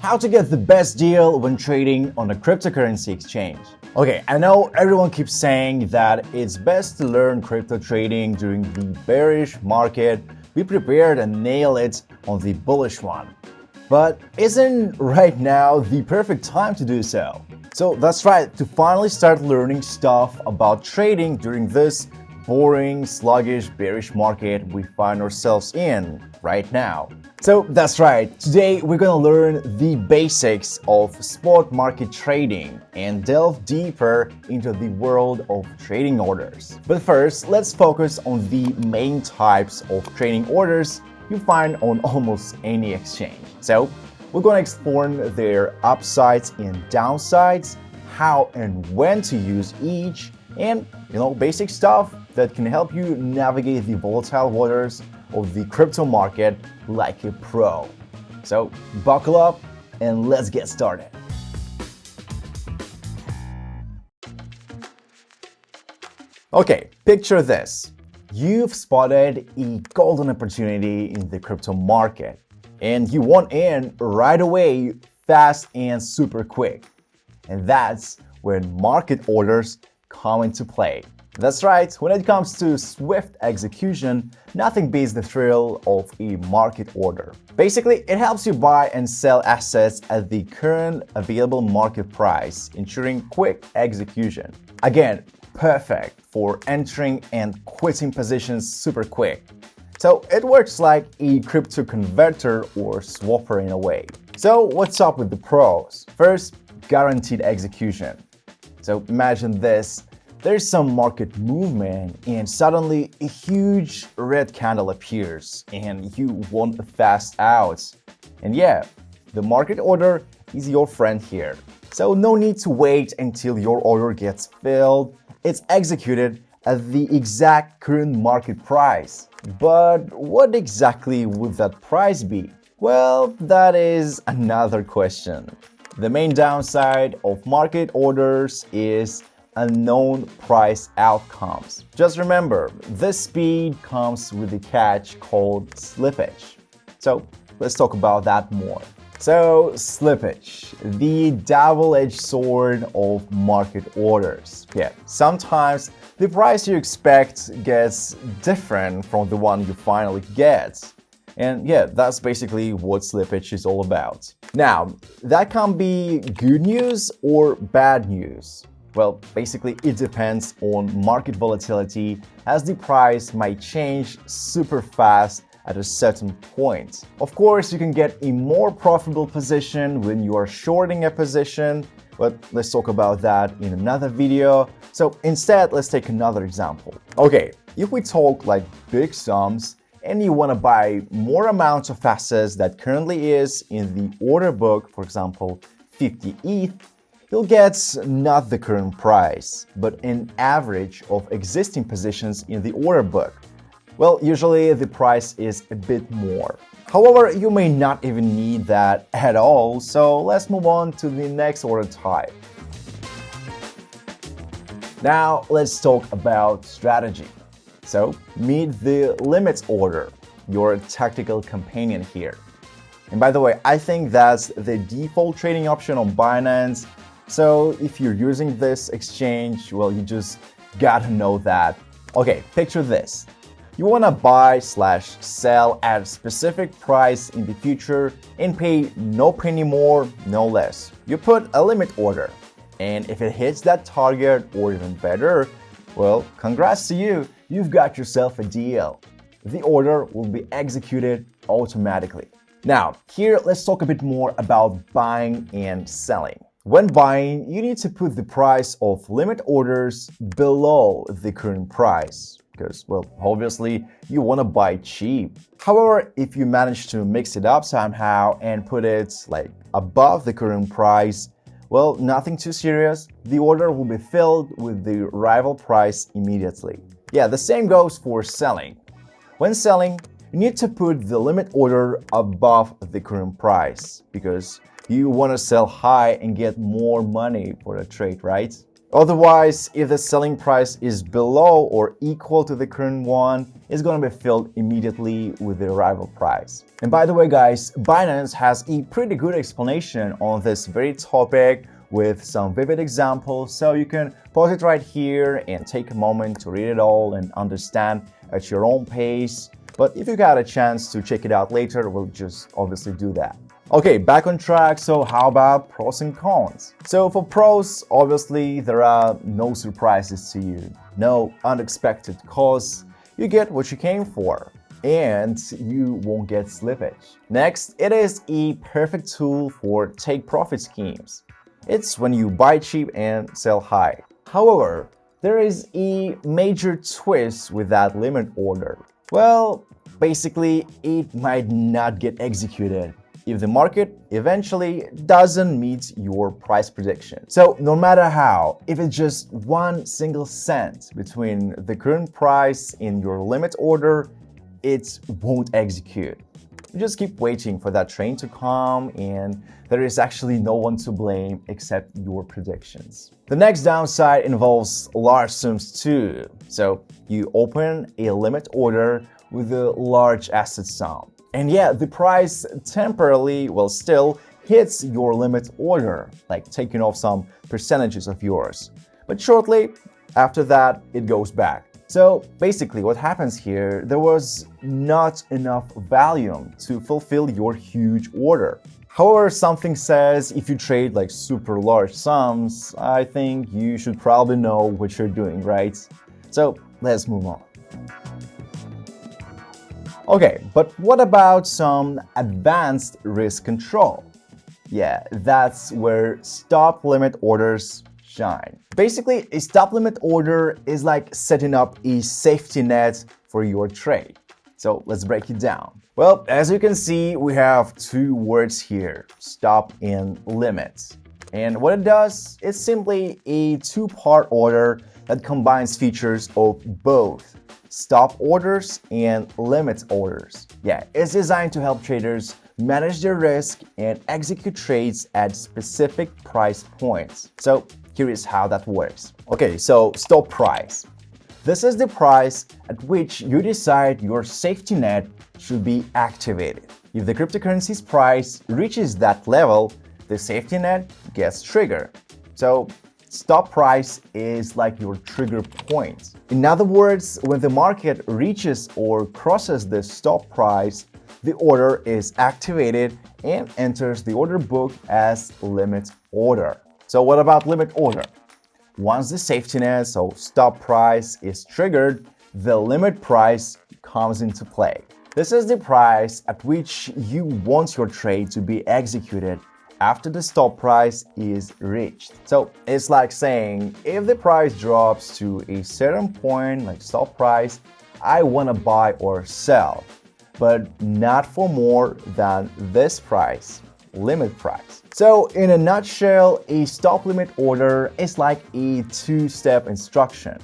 how to get the best deal when trading on a cryptocurrency exchange. Okay, I know everyone keeps saying that it's best to learn crypto trading during the bearish market, be prepared and nail it on the bullish one. But isn't right now the perfect time to do so? So that's right, to finally start learning stuff about trading during this boring, sluggish, bearish market we find ourselves in right now. So that's right, today we're gonna learn the basics of spot market trading and delve deeper into the world of trading orders. But first, let's focus on the main types of trading orders you find on almost any exchange. So we're gonna explore their upsides and downsides, how and when to use each, and basic stuff that can help you navigate the volatile waters of the crypto market like a pro. So buckle up and let's get started. Okay, picture this. You've spotted a golden opportunity in the crypto market and you want in right away, fast and super quick. And that's when market orders come into play. That's right, when it comes to swift execution, nothing beats the thrill of a market order. Basically, it helps you buy and sell assets at the current available market price, ensuring quick execution. Again, perfect for entering and quitting positions super quick. So it works like a crypto converter or swapper in a way. So what's up with the pros? First, guaranteed execution. So imagine this. There's some market movement and suddenly a huge red candle appears and you want a fast out. And yeah, the market order is your friend here. So no need to wait until your order gets filled. It's executed at the exact current market price. But what exactly would that price be? Well, that is another question. The main downside of market orders is unknown price outcomes. Just remember, this speed comes with a catch called slippage. So let's talk about that more. So slippage, the double-edged sword of market orders. Yeah, sometimes the price you expect gets different from the one you finally get. And yeah, that's basically what slippage is all about. Now, that can be good news or bad news. Well, basically it depends on market volatility, as the price might change super fast at a certain point. Of course, you can get a more profitable position when you are shorting a position, but let's talk about that in another video. So instead, let's take another example. Okay, if we talk like big sums and you want to buy more amounts of assets that currently is in the order book, for example, 50 ETH, you'll get not the current price, but an average of existing positions in the order book. Well, usually the price is a bit more. However, you may not even need that at all, so let's move on to the next order type. Now, let's talk about strategy. So, meet the limits order, your tactical companion here. And by the way, I think that's the default trading option on Binance. So if you're using this exchange, well, you just gotta know that. Okay, picture this. You wanna buy/sell at a specific price in the future and pay no penny more, no less. You put a limit order, and if it hits that target or even better, well, congrats to you, you've got yourself a deal. The order will be executed automatically. Now, here let's talk a bit more about buying and selling. When buying, you need to put the price of limit orders below the current price because, well, obviously you want to buy cheap. However, if you manage to mix it up somehow and put it like above the current price, well, nothing too serious. The order will be filled with the rival price immediately. Yeah, the same goes for selling. When selling, you need to put the limit order above the current price because you want to sell high and get more money for the trade, right? Otherwise, if the selling price is below or equal to the current one, it's going to be filled immediately with the arrival price. And by the way, guys, Binance has a pretty good explanation on this very topic with some vivid examples, so you can pause it right here and take a moment to read it all and understand at your own pace. But if you got a chance to check it out later, we'll just obviously do that. Okay, back on track. So how about pros and cons? So for pros, obviously there are no surprises to you, no unexpected costs. You get what you came for, and you won't get slippage. Next, it is a perfect tool for take profit schemes. It's when you buy cheap and sell high. However, there is a major twist with that limit order. Well, basically, it might not get executed if the market eventually doesn't meet your price prediction. So no matter how, if it's just 1 single cent between the current price and your limit order, it won't execute. You just keep waiting for that train to come, and there is actually no one to blame except your predictions. The next downside involves large sums too. So you open a limit order with a large asset sum. And yeah, the price temporarily, still hits your limit order, like taking off some percentages of yours. But shortly after that, it goes back. So basically what happens here, there was not enough volume to fulfill your huge order. However, something says if you trade like super large sums, I think you should probably know what you're doing, right? So let's move on. Okay, but what about some advanced risk control? Yeah, that's where stop limit orders shine. Basically, a stop limit order is like setting up a safety net for your trade. So let's break it down. Well, as you can see, we have two words here, stop and limit. And what it does, it's simply a two-part order that combines features of both stop orders and limit orders. Yeah, it's designed to help traders manage their risk and execute trades at specific price points. So here is how that works. Okay, so stop price. This is the price at which you decide your safety net should be activated. If the cryptocurrency's price reaches that level, the safety net gets triggered. So stop price is like your trigger point. In other words, when the market reaches or crosses the stop price, the order is activated and enters the order book as limit order. So what about limit order? Once the safety net, so stop price, is triggered, the limit price comes into play. This is the price at which you want your trade to be executed after the stop price is reached. So it's like saying, if the price drops to a certain point, like stop price, I want to buy or sell, but not for more than this price, limit price. So in a nutshell, a stop limit order is like a two-step instruction.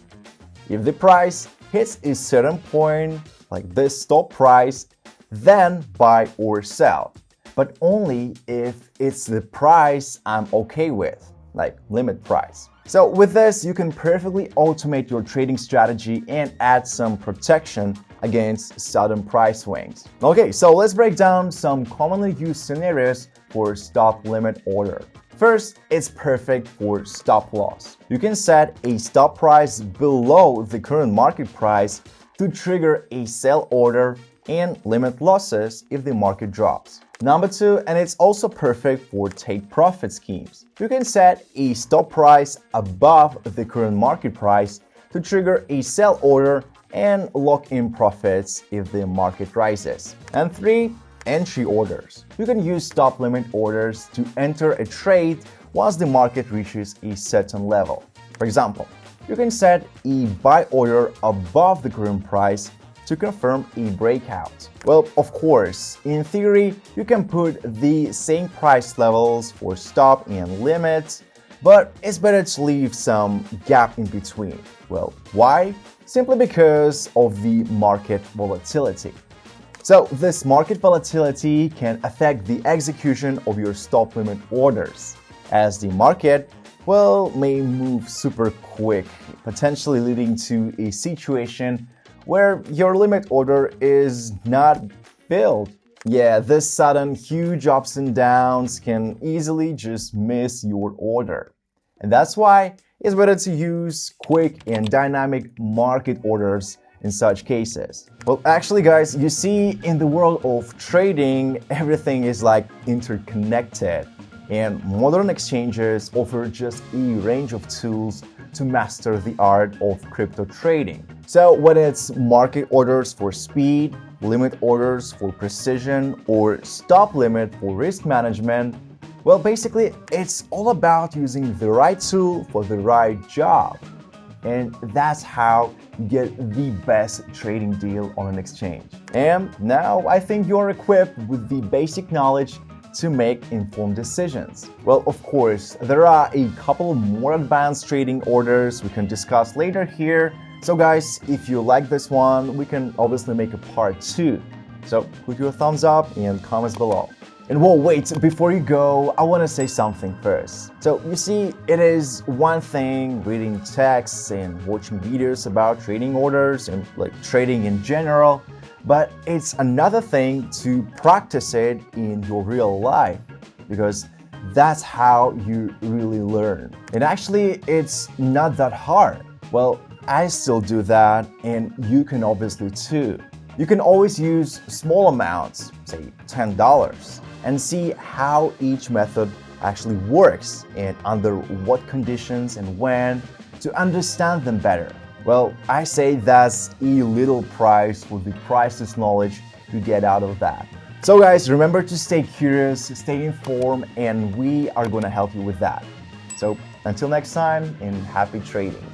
If the price hits a certain point, like this stop price, then buy or sell, but only if it's the price I'm okay with, like limit price. So with this, you can perfectly automate your trading strategy and add some protection against sudden price swings. Okay, so let's break down some commonly used scenarios for stop limit order. First, it's perfect for stop loss. You can set a stop price below the current market price to trigger a sell order and limit losses if the market drops. Number two, and it's also perfect for take profit schemes. You can set a stop price above the current market price to trigger a sell order and lock in profits if the market rises. And three, entry orders. You can use stop limit orders to enter a trade once the market reaches a certain level. For example, you can set a buy order above the current price to confirm a breakout. Well, of course, in theory, you can put the same price levels for stop and limit, but it's better to leave some gap in between. Well, why? Simply because of the market volatility. So this market volatility can affect the execution of your stop limit orders. As the market well, may move super quick, potentially leading to a situation where your limit order is not filled. Yeah, this sudden huge ups and downs can easily just miss your order. And that's why it's better to use quick and dynamic market orders in such cases. Well, actually, guys, you see, in the world of trading, everything is like interconnected. And modern exchanges offer just a range of tools to master the art of crypto trading. So whether it's market orders for speed, limit orders for precision, or stop limit for risk management, well, basically, it's all about using the right tool for the right job. And that's how you get the best trading deal on an exchange. And now I think you're equipped with the basic knowledge to make informed decisions. Well, of course, there are a couple more advanced trading orders we can discuss later here. So guys, if you like this one, we can obviously make a part 2. So put your thumbs up and comments below. And well, wait, before you go, I want to say something first. So you see, it is one thing reading texts and watching videos about trading orders and like trading in general, but it's another thing to practice it in your real life, because that's how you really learn. And actually, it's not that hard. Well, I still do that, and you can obviously too. You can always use small amounts, say $10, and see how each method actually works and under what conditions and when, to understand them better. Well, I say that's a little price for the priceless knowledge you get out of that. So guys, remember to stay curious, stay informed, and we are going to help you with that. So until next time, and happy trading.